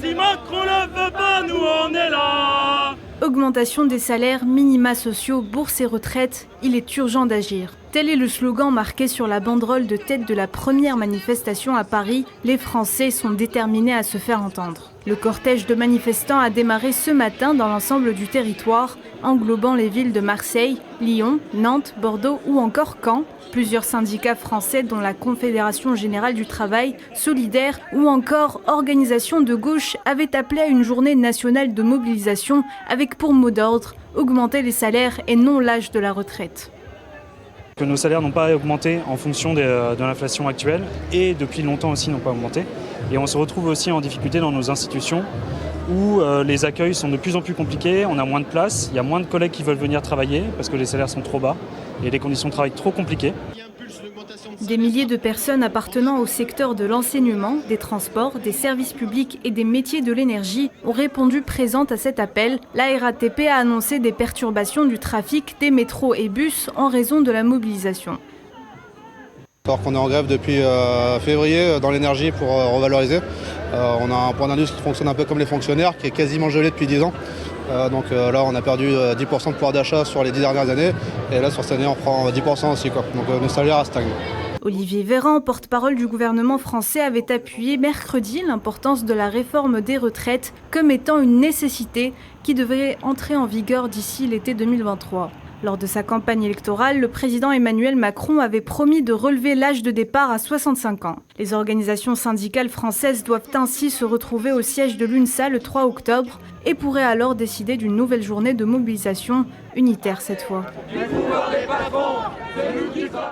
Si Macron le veut pas, nous on est là. Augmentation des salaires, minima sociaux, bourses et retraites, il est urgent d'agir. Tel est le slogan marqué sur la banderole de tête de la première manifestation à Paris. Les Français sont déterminés à se faire entendre. Le cortège de manifestants a démarré ce matin dans l'ensemble du territoire, englobant les villes de Marseille, Lyon, Nantes, Bordeaux ou encore Caen. Plusieurs syndicats français dont la Confédération Générale du Travail, Solidaire ou encore Organisation de gauche avaient appelé à une journée nationale de mobilisation avec pour mot d'ordre augmenter les salaires et non l'âge de la retraite. Que nos salaires n'ont pas augmenté en fonction de l'inflation actuelle et depuis longtemps aussi n'ont pas augmenté. Et on se retrouve aussi en difficulté dans nos institutions où les accueils sont de plus en plus compliqués, on a moins de place, il y a moins de collègues qui veulent venir travailler parce que les salaires sont trop bas et les conditions de travail trop compliquées. Des milliers de personnes appartenant au secteur de l'enseignement, des transports, des services publics et des métiers de l'énergie ont répondu présentes à cet appel. La RATP a annoncé des perturbations du trafic des métros et bus en raison de la mobilisation. Alors qu'on est en grève depuis février dans l'énergie pour revaloriser. On a un point d'indice qui fonctionne un peu comme les fonctionnaires, qui est quasiment gelé depuis 10 ans. Donc là, on a perdu 10% de pouvoir d'achat sur les 10 dernières années. Et là, sur cette année, on prend 10% aussi, quoi. Donc nos salaires stagnent. Olivier Véran, porte-parole du gouvernement français, avait appuyé mercredi l'importance de la réforme des retraites comme étant une nécessité qui devrait entrer en vigueur d'ici l'été 2023. Lors de sa campagne électorale, le président Emmanuel Macron avait promis de relever l'âge de départ à 65 ans. Les organisations syndicales françaises doivent ainsi se retrouver au siège de l'UNSA le 3 octobre et pourraient alors décider d'une nouvelle journée de mobilisation unitaire cette fois.